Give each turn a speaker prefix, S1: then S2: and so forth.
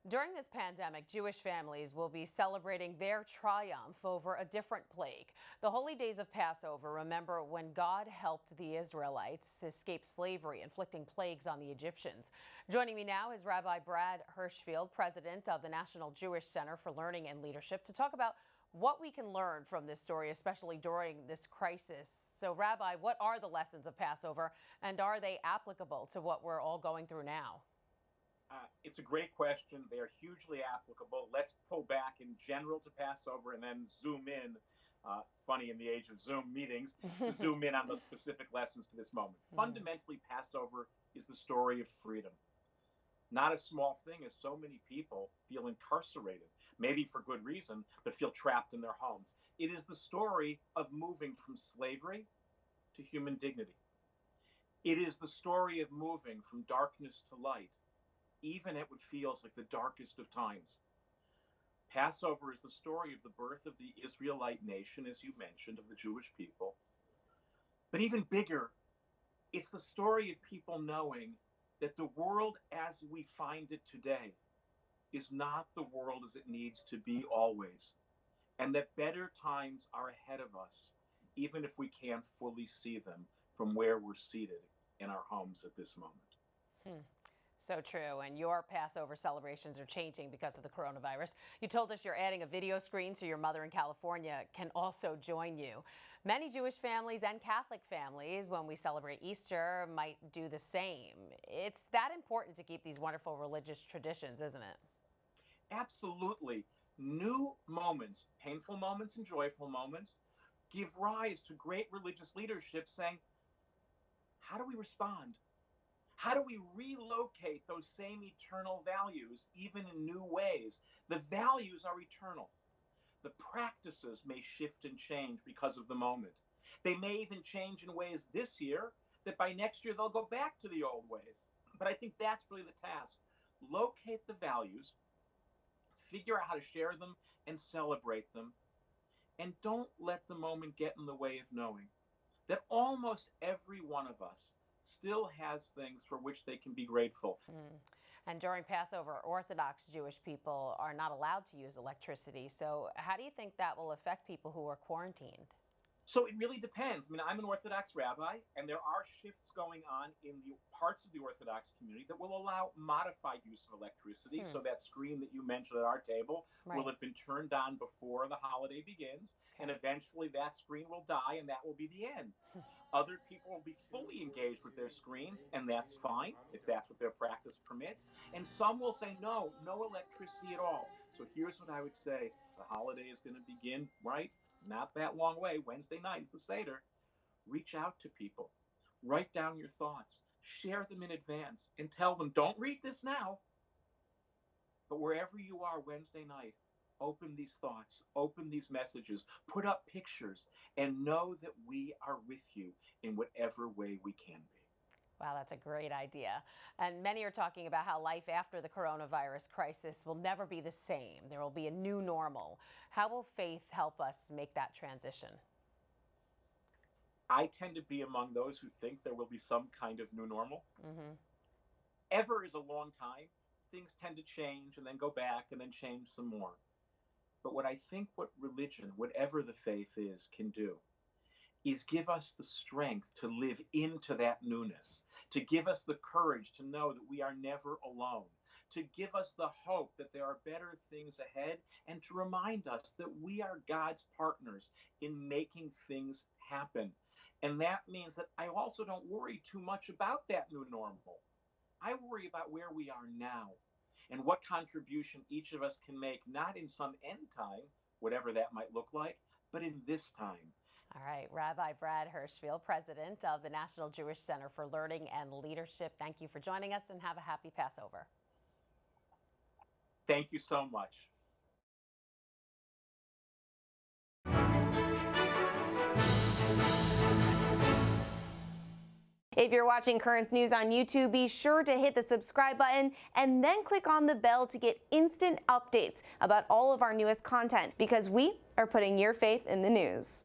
S1: During this pandemic, Jewish families will be celebrating their triumph over a different plague. The holy days of Passover remember when God helped the Israelites escape slavery, inflicting plagues on the Egyptians. Joining me now is Rabbi Brad Hirschfield, president of the National Jewish Center for Learning and Leadership, to talk about what we can learn from this story, especially during this crisis. So, Rabbi, what are the lessons of Passover, and are they applicable to what we're all going through now?
S2: It's a great question. They are hugely applicable. Let's pull back in general to Passover and then zoom in, funny in the age of Zoom meetings, to zoom in on the specific lessons for this moment. Fundamentally, Passover is the story of freedom. Not a small thing as so many people feel incarcerated, maybe for good reason, but feel trapped in their homes. It is the story of moving from slavery to human dignity. It is the story of moving from darkness to light, even at what feels like the darkest of times. Passover is the story of the birth of the Israelite nation, as you mentioned, of the Jewish people. But even bigger, it's the story of people knowing that the world as we find it today is not the world as it needs to be always, and that better times are ahead of us, even if we can't fully see them from where we're seated in our homes at this moment.
S1: So true. And your Passover celebrations are changing because of the coronavirus. You told us you're adding a video screen so your mother in California can also join you. Many Jewish families and Catholic families, when we celebrate Easter, might do the same. It's that important to keep these wonderful religious traditions, isn't it?
S2: Absolutely. New moments, painful moments and joyful moments, give rise to great religious leadership saying, how do we respond? How do we relocate those same eternal values, even in new ways? The values are eternal. The practices may shift and change because of the moment. They may even change in ways this year that by next year they'll go back to the old ways. But I think that's really the task. Locate the values, figure out how to share them and celebrate them, and don't let the moment get in the way of knowing that almost every one of us still has things for which they can be grateful.
S1: And during Passover, Orthodox Jewish people are not allowed to use electricity. So how do you think that will affect people who are quarantined?
S2: So it really depends. I mean, I'm an Orthodox rabbi, and there are shifts going on in the parts of the Orthodox community that will allow modified use of electricity. So that screen that you mentioned at our table will have been turned on before the holiday begins, and eventually that screen will die, and that will be the end. Other people will be fully engaged with their screens, and that's fine if that's what their practice permits. And some will say, no electricity at all. So here's what I would say. The holiday is going to begin, right? Not that long way. Wednesday night is the Seder. Reach out to people. Write down your thoughts. Share them in advance and tell them, don't read this now. But wherever you are Wednesday night, open these thoughts, open these messages, put up pictures, and know that we are with you in whatever way we can be.
S1: Wow, that's a great idea. And many are talking about how life after the coronavirus crisis will never be the same. There will be a new normal. How will faith help us make that transition?
S2: I tend to be among those who think there will be some kind of new normal. Ever is a long time. Things tend to change and then go back and then change some more. But what I think what religion, whatever the faith is, can do is give us the strength to live into that newness, to give us the courage to know that we are never alone, to give us the hope that there are better things ahead, and to remind us that we are God's partners in making things happen. And that means that I also don't worry too much about that new normal. I worry about where we are now and what contribution each of us can make, not in some end time, whatever that might look like, but in this time.
S1: All right, Rabbi Brad Hirschfield, president of the National Jewish Center for Learning and Leadership. Thank you for joining us, and have a happy Passover.
S2: Thank you so much.
S3: If you're watching Currents News on YouTube, be sure to hit the subscribe button and then click on the bell to get instant updates about all of our newest content, because we are putting your faith in the news.